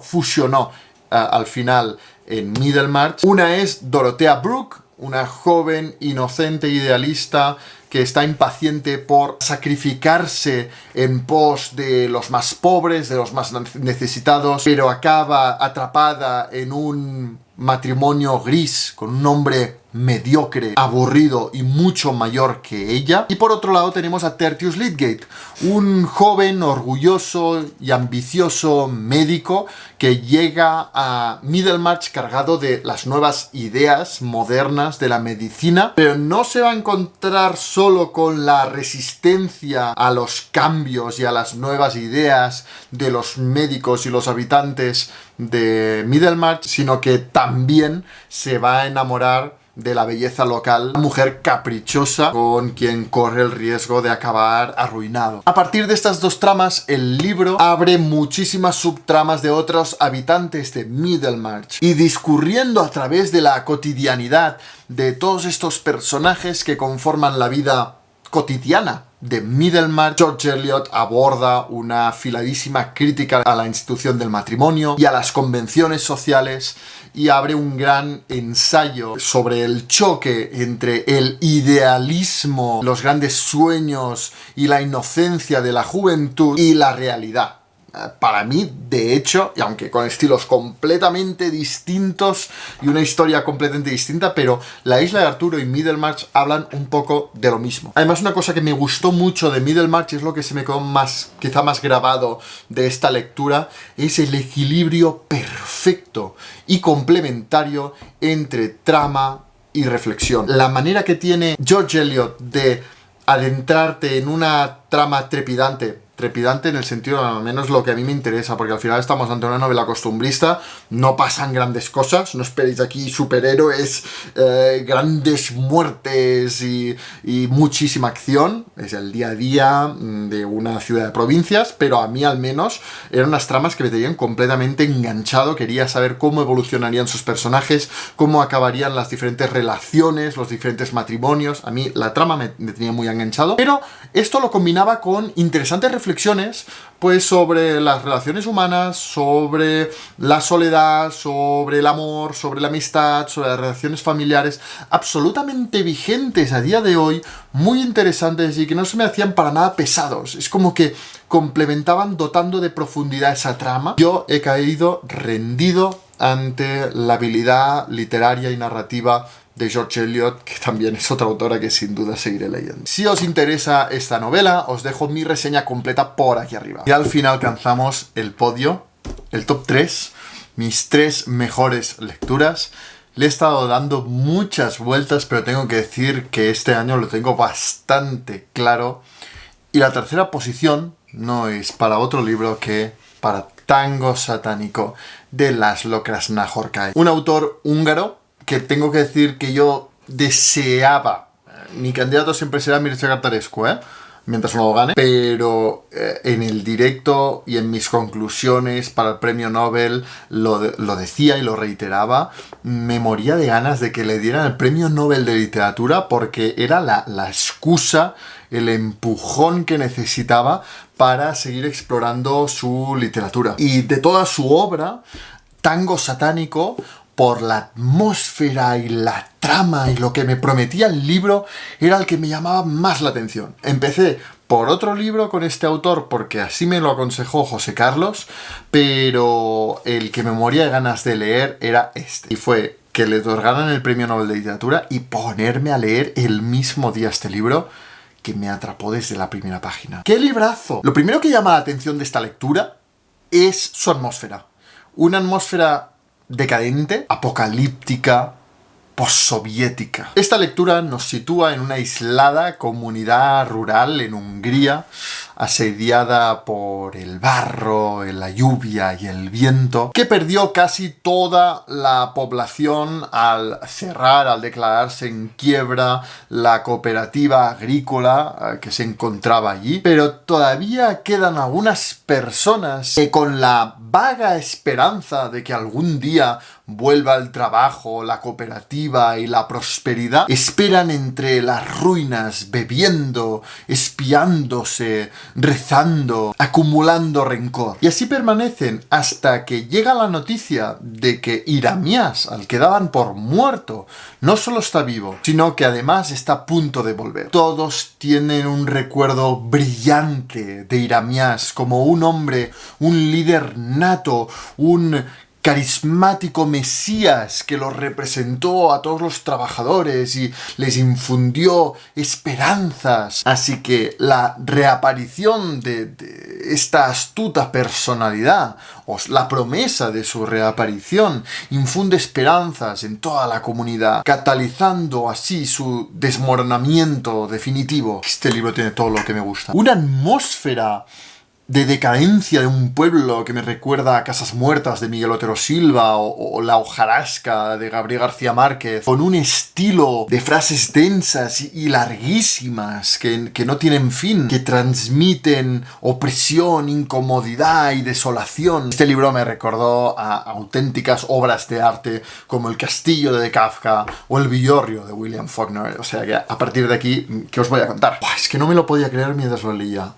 fusionó al final en Middlemarch. Una es Dorothea Brooke, una joven, inocente, idealista, que está impaciente por sacrificarse en pos de los más pobres, de los más necesitados, pero acaba atrapada en un matrimonio gris con un hombre mediocre, aburrido y mucho mayor que ella. Y por otro lado tenemos a Tertius Lydgate, un joven orgulloso y ambicioso médico que llega a Middlemarch cargado de las nuevas ideas modernas de la medicina, pero no se va a encontrar solo con la resistencia a los cambios y a las nuevas ideas de los médicos y los habitantes de Middlemarch, sino que también se va a enamorar de la belleza local, una mujer caprichosa con quien corre el riesgo de acabar arruinado. A partir de estas dos tramas, el libro abre muchísimas subtramas de otros habitantes de Middlemarch y discurriendo a través de la cotidianidad de todos estos personajes que conforman la vida cotidiana de Middlemarch, George Eliot aborda una afiladísima crítica a la institución del matrimonio y a las convenciones sociales y abre un gran ensayo sobre el choque entre el idealismo, los grandes sueños y la inocencia de la juventud y la realidad. Para mí, de hecho, y aunque con estilos completamente distintos y una historia completamente distinta, pero La Isla de Arturo y Middlemarch hablan un poco de lo mismo. Además, una cosa que me gustó mucho de Middlemarch, es lo que se me quedó quizá más grabado de esta lectura, es el equilibrio perfecto y complementario entre trama y reflexión. La manera que tiene George Eliot de adentrarte en una trama trepidante en el sentido, al menos lo que a mí me interesa, porque al final estamos ante una novela costumbrista, no pasan grandes cosas, no esperéis aquí superhéroes, grandes muertes y muchísima acción, es el día a día de una ciudad de provincias, pero a mí al menos eran unas tramas que me tenían completamente enganchado, quería saber cómo evolucionarían sus personajes, cómo acabarían las diferentes relaciones, los diferentes matrimonios. A mí la trama me tenía muy enganchado, pero esto lo combinaba con interesantes reflexiones pues sobre las relaciones humanas, sobre la soledad, sobre el amor, sobre la amistad, sobre las relaciones familiares, absolutamente vigentes a día de hoy, muy interesantes y que no se me hacían para nada pesados. Es como que complementaban dotando de profundidad esa trama. Yo he caído rendido ante la habilidad literaria y narrativa de George Eliot, que también es otra autora que sin duda seguiré leyendo. Si os interesa esta novela, os dejo mi reseña completa por aquí arriba. Y al final alcanzamos el podio, el top 3, mis 3 mejores lecturas. Le he estado dando muchas vueltas, pero tengo que decir que este año lo tengo bastante claro. Y la tercera posición no es para otro libro que para Tango Satánico de László Krasznahorkai. Un autor húngaro que tengo que decir que yo deseaba. Mi candidato siempre será Mircea Gartarescu, mientras no lo gane, pero en el directo y en mis conclusiones para el premio Nobel lo decía y lo reiteraba. Me moría de ganas de que le dieran el premio Nobel de literatura, porque era la excusa, el empujón que necesitaba para seguir explorando su literatura. Y de toda su obra, Tango Satánico, por la atmósfera y la trama y lo que me prometía el libro, era el que me llamaba más la atención. Empecé por otro libro con este autor porque así me lo aconsejó José Carlos, pero el que me moría de ganas de leer era este. Y fue que le otorgaran el premio Nobel de Literatura y ponerme a leer el mismo día este libro, que me atrapó desde la primera página. ¡Qué librazo! Lo primero que llama la atención de esta lectura es su atmósfera. Una atmósfera decadente, apocalíptica, postsoviética. Esta lectura nos sitúa en una aislada comunidad rural en Hungría, asediada por el barro, la lluvia y el viento, que perdió casi toda la población al cerrar, al declararse en quiebra la cooperativa agrícola que se encontraba allí. Pero todavía quedan algunas personas que, con la vaga esperanza de que algún día vuelva el trabajo, la cooperativa y la prosperidad, esperan entre las ruinas, bebiendo, espiándose, rezando, acumulando rencor. Y así permanecen hasta que llega la noticia de que Iramias, al que daban por muerto, no solo está vivo, sino que además está a punto de volver. Todos tienen un recuerdo brillante de Iramias como un hombre, un líder nato, un carismático mesías que los representó a todos los trabajadores y les infundió esperanzas. Así que la reaparición de esta astuta personalidad, o la promesa de su reaparición, infunde esperanzas en toda la comunidad, catalizando así su desmoronamiento definitivo. Este libro tiene todo lo que me gusta. Una atmósfera de decadencia de un pueblo que me recuerda a Casas Muertas de Miguel Otero Silva o La hojarasca de Gabriel García Márquez, con un estilo de frases densas y larguísimas que no tienen fin, que transmiten opresión, incomodidad y desolación. Este libro me recordó a auténticas obras de arte como El castillo de Kafka o El villorrio de William Faulkner. O sea que a partir de aquí, ¿qué os voy a contar? Es que no me lo podía creer mientras lo leía.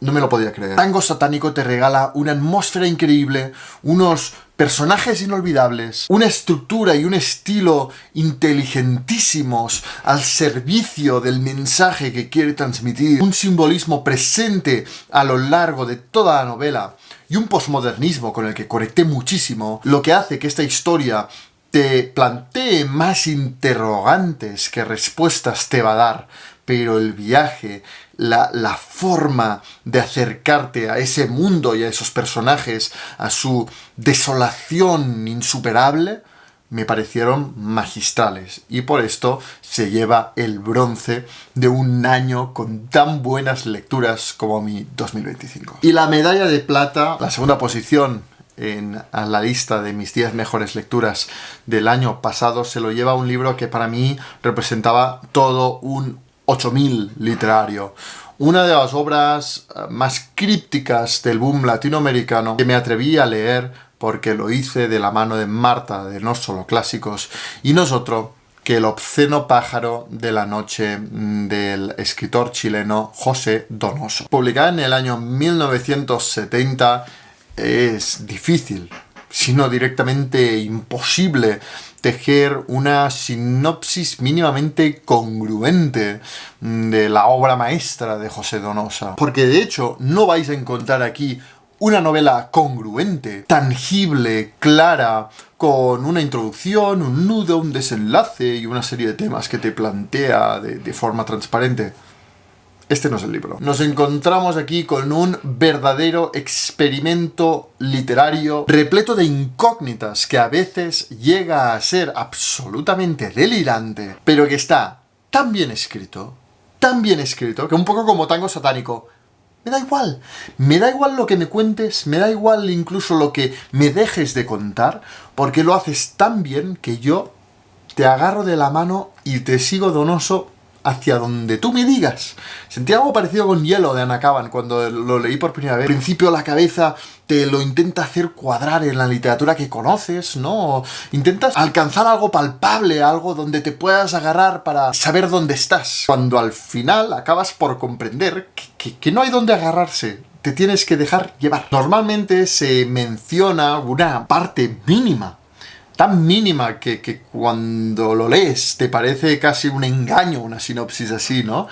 No me lo podía creer. Tango Satánico te regala una atmósfera increíble, unos personajes inolvidables, una estructura y un estilo inteligentísimos al servicio del mensaje que quiere transmitir, un simbolismo presente a lo largo de toda la novela y un posmodernismo con el que conecté muchísimo, lo que hace que esta historia te plantee más interrogantes que respuestas te va a dar, pero el viaje, la forma de acercarte a ese mundo y a esos personajes, a su desolación insuperable, me parecieron magistrales. Y por esto se lleva el bronce de un año con tan buenas lecturas como mi 2025. Y la medalla de plata, la segunda posición a la lista de mis 10 mejores lecturas del año pasado, se lo lleva un libro que para mí representaba todo un 8000 literario. Una de las obras más crípticas del boom latinoamericano que me atreví a leer porque lo hice de la mano de Marta de No Solo Clásicos, y no es otro que El obsceno pájaro de la noche del escritor chileno José Donoso. Publicada en el año 1970, es difícil, si no directamente imposible, tejer una sinopsis mínimamente congruente de la obra maestra de José Donoso. Porque de hecho no vais a encontrar aquí una novela congruente, tangible, clara, con una introducción, un nudo, un desenlace y una serie de temas que te plantea de forma transparente. Este no es el libro. Nos encontramos aquí con un verdadero experimento literario repleto de incógnitas que a veces llega a ser absolutamente delirante, pero que está tan bien escrito, que un poco como Tango Satánico, me da igual lo que me cuentes, me da igual incluso lo que me dejes de contar, porque lo haces tan bien que yo te agarro de la mano y te sigo, Donoso, hacia donde tú me digas. Sentí algo parecido con Hielo de Anna Kavan cuando lo leí por primera vez. Al principio la cabeza te lo intenta hacer cuadrar en la literatura que conoces, ¿no? Intentas alcanzar algo palpable, algo donde te puedas agarrar para saber dónde estás. Cuando al final acabas por comprender que no hay dónde agarrarse. Te tienes que dejar llevar. Normalmente se menciona una parte mínima, tan mínima que cuando lo lees te parece casi un engaño, una sinopsis así, ¿no?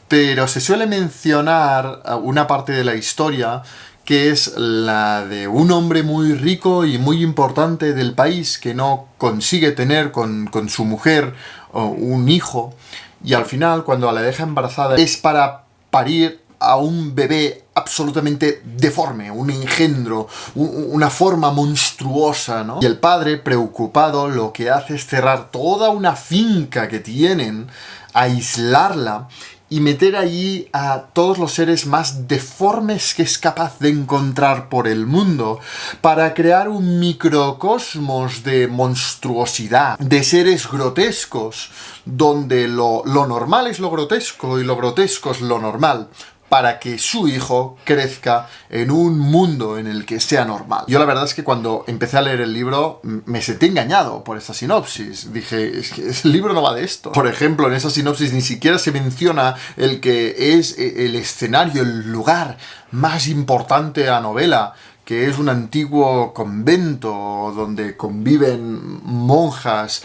Pero se suele mencionar una parte de la historia que es la de un hombre muy rico y muy importante del país que no consigue tener con su mujer un hijo, y al final, cuando la deja embarazada, es para parir a un bebé absolutamente deforme, un engendro, una forma monstruosa, ¿no? Y el padre, preocupado, lo que hace es cerrar toda una finca que tienen, aislarla y meter allí a todos los seres más deformes que es capaz de encontrar por el mundo, para crear un microcosmos de monstruosidad, de seres grotescos, donde lo normal es lo grotesco y lo grotesco es lo normal, para que su hijo crezca en un mundo en el que sea normal. Yo la verdad es que cuando empecé a leer el libro me sentí engañado por esta sinopsis. Dije, es que el libro no va de esto. Por ejemplo, en esa sinopsis ni siquiera se menciona el que es el escenario, el lugar más importante de la novela, que es un antiguo convento donde conviven monjas,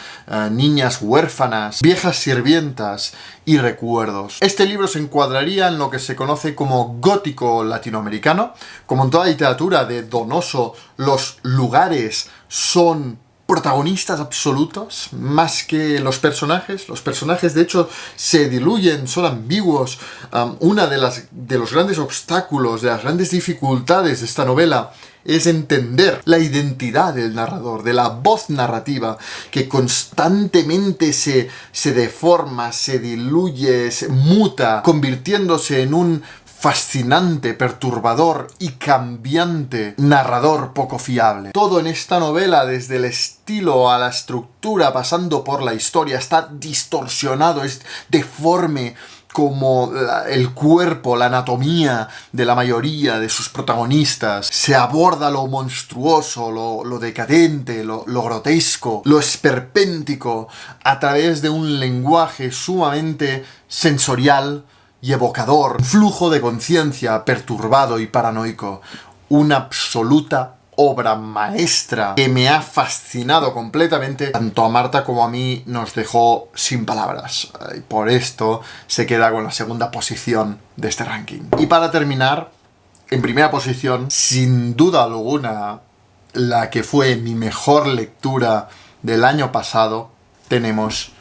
niñas huérfanas, viejas sirvientas y recuerdos. Este libro se encuadraría en lo que se conoce como gótico latinoamericano. Como en toda literatura de Donoso, los lugares son protagonistas absolutos más que los personajes. Los personajes, de hecho, se diluyen, son ambiguos. Una de los grandes obstáculos, de las grandes dificultades de esta novela es entender la identidad del narrador, de la voz narrativa, que constantemente se deforma, se diluye, se muta, convirtiéndose en un fascinante, perturbador y cambiante narrador poco fiable. Todo en esta novela, desde el estilo a la estructura, pasando por la historia, está distorsionado, es deforme, como el cuerpo, la anatomía de la mayoría de sus protagonistas. Se aborda lo monstruoso, lo decadente, lo grotesco, lo esperpéntico, a través de un lenguaje sumamente sensorial y evocador, flujo de conciencia perturbado y paranoico. Una absoluta obra maestra que me ha fascinado completamente. Tanto a Marta como a mí nos dejó sin palabras. Y por esto se queda con la segunda posición de este ranking. Y para terminar, en primera posición, sin duda alguna, la que fue mi mejor lectura del año pasado, tenemos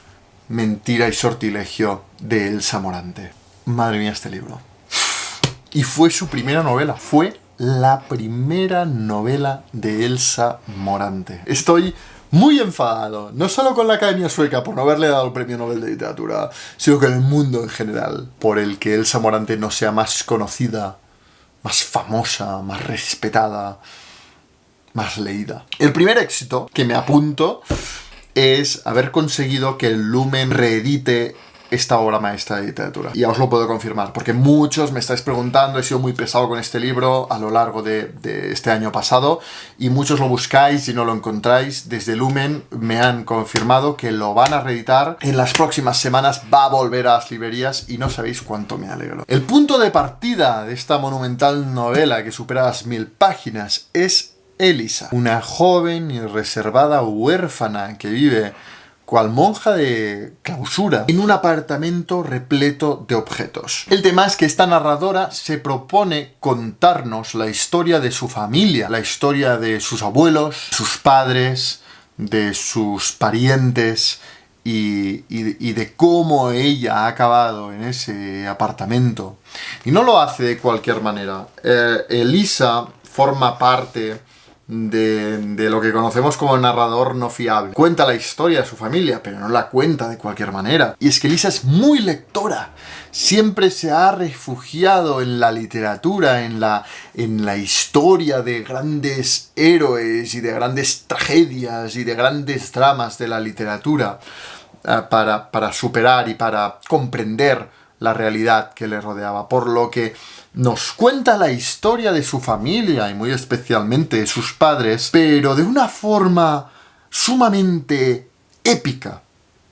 Mentira y sortilegio de Elsa Morante. Madre mía, este libro. Y fue su primera novela. Fue la primera novela de Elsa Morante. Estoy muy enfadado, no solo con la Academia Sueca por no haberle dado el Premio Nobel de Literatura, sino con el mundo en general, por el que Elsa Morante no sea más conocida, más famosa, más respetada, más leída. El primer éxito que me apunto es haber conseguido que el Lumen reedite esta obra maestra de literatura. Y ya os lo puedo confirmar, porque muchos me estáis preguntando, he sido muy pesado con este libro a lo largo de este año pasado, y muchos lo buscáis y no lo encontráis. Desde Lumen me han confirmado que lo van a reeditar. En las próximas semanas va a volver a las librerías y no sabéis cuánto me alegro. El punto de partida de esta monumental novela que supera las 1000 páginas es Elisa, una joven y reservada huérfana que vive cual monja de clausura en un apartamento repleto de objetos. El tema es que esta narradora se propone contarnos la historia de su familia, la historia de sus abuelos, sus padres, de sus parientes y de cómo ella ha acabado en ese apartamento. Y no lo hace de cualquier manera. Elisa forma parte de lo que conocemos como narrador no fiable. Cuenta la historia de su familia, pero no la cuenta de cualquier manera. Y es que Elisa es muy lectora. Siempre se ha refugiado en la literatura, en la historia de grandes héroes y de grandes tragedias y de grandes dramas de la literatura para superar y para comprender la realidad que le rodeaba, por lo que nos cuenta la historia de su familia y muy especialmente de sus padres, pero de una forma sumamente épica,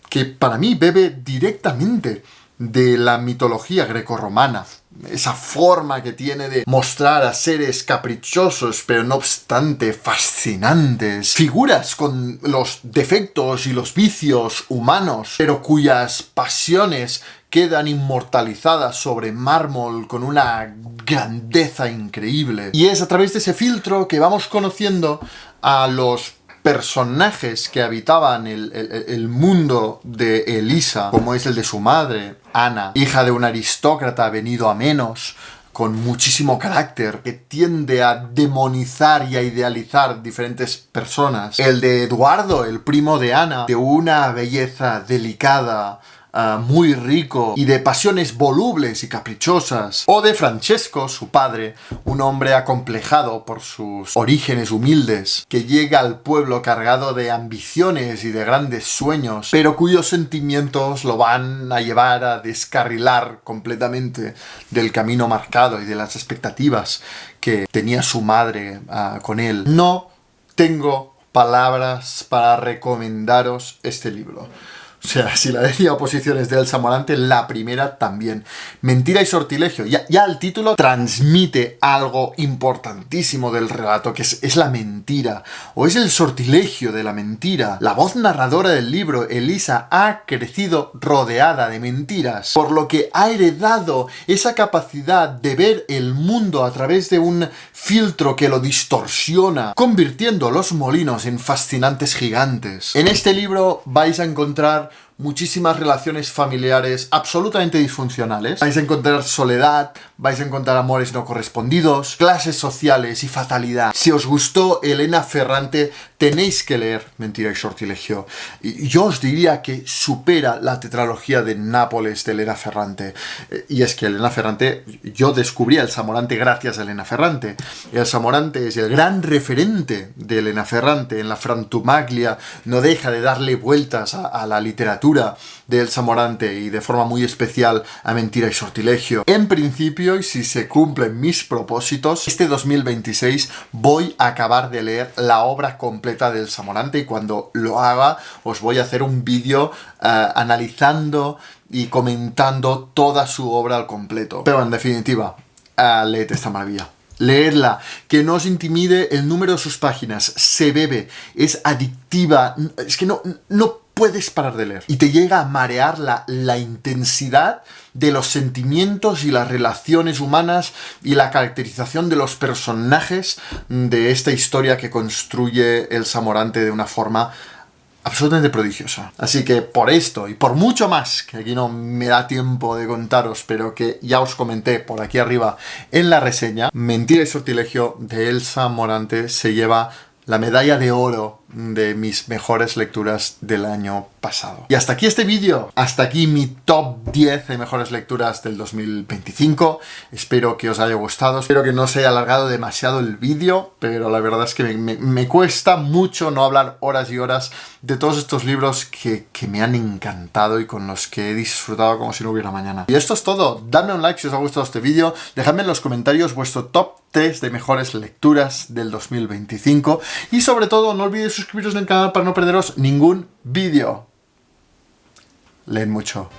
que para mí bebe directamente de la mitología grecorromana. Esa forma que tiene de mostrar a seres caprichosos, pero no obstante fascinantes. Figuras con los defectos y los vicios humanos, pero cuyas pasiones quedan inmortalizadas sobre mármol con una grandeza increíble. Y es a través de ese filtro que vamos conociendo a los personajes que habitaban el mundo de Elisa, como es el de su madre, Ana, hija de un aristócrata venido a menos, con muchísimo carácter, que tiende a demonizar y a idealizar diferentes personas. El de Eduardo, el primo de Ana, de una belleza delicada, muy rico y de pasiones volubles y caprichosas. O de Francesco, su padre, un hombre acomplejado por sus orígenes humildes, que llega al pueblo cargado de ambiciones y de grandes sueños, pero cuyos sentimientos lo van a llevar a descarrilar completamente del camino marcado y de las expectativas que tenía su madre con él. No tengo palabras para recomendaros este libro. O sea, si la décima posición es de Elsa Morante, la primera también. Mentira y sortilegio. Ya el título transmite algo importantísimo del relato, que es la mentira, o es el sortilegio de la mentira. La voz narradora del libro, Elisa, ha crecido rodeada de mentiras, por lo que ha heredado esa capacidad de ver el mundo a través de un filtro que lo distorsiona, convirtiendo los molinos en fascinantes gigantes. En este libro vais a encontrar muchísimas relaciones familiares absolutamente disfuncionales. Vais a encontrar soledad, vais a encontrar amores no correspondidos, clases sociales y fatalidad. Si os gustó Elena Ferrante, tenéis que leer Mentira y sortilegio. Y yo os diría que supera la tetralogía de Nápoles de Elena Ferrante. Y es que Elena Ferrante, yo descubrí a Elsa Morante gracias a Elena Ferrante. Elsa Morante es el gran referente de Elena Ferrante. En la Frantumaglia no deja de darle vueltas a la literatura de Elsa Morante y de forma muy especial a Mentira y sortilegio. En principio, y si se cumplen mis propósitos, este 2026 voy a acabar de leer la obra completa de Elsa Morante, y cuando lo haga os voy a hacer un vídeo analizando y comentando toda su obra al completo. Pero en definitiva, leed esta maravilla. Leedla, que no os intimide el número de sus páginas, se bebe, es adictiva, es que no puedes parar de leer. Y te llega a marear la intensidad de los sentimientos y las relaciones humanas y la caracterización de los personajes de esta historia que construye Elsa Morante de una forma absolutamente prodigiosa. Así que por esto y por mucho más, que aquí no me da tiempo de contaros, pero que ya os comenté por aquí arriba en la reseña, Mentira y sortilegio de Elsa Morante se lleva la medalla de oro de mis mejores lecturas del año pasado. Y hasta aquí este vídeo, hasta aquí mi top 10 de mejores lecturas del 2025. Espero que os haya gustado, espero que no se haya alargado demasiado el vídeo, pero la verdad es que me cuesta mucho no hablar horas y horas de todos estos libros que me han encantado y con los que he disfrutado como si no hubiera mañana. Y esto es todo. Dadme un like si os ha gustado este vídeo, dejadme en los comentarios vuestro top 3 de mejores lecturas del 2025 y sobre todo no olvidéis suscribiros en el canal para no perderos ningún vídeo. Leed mucho.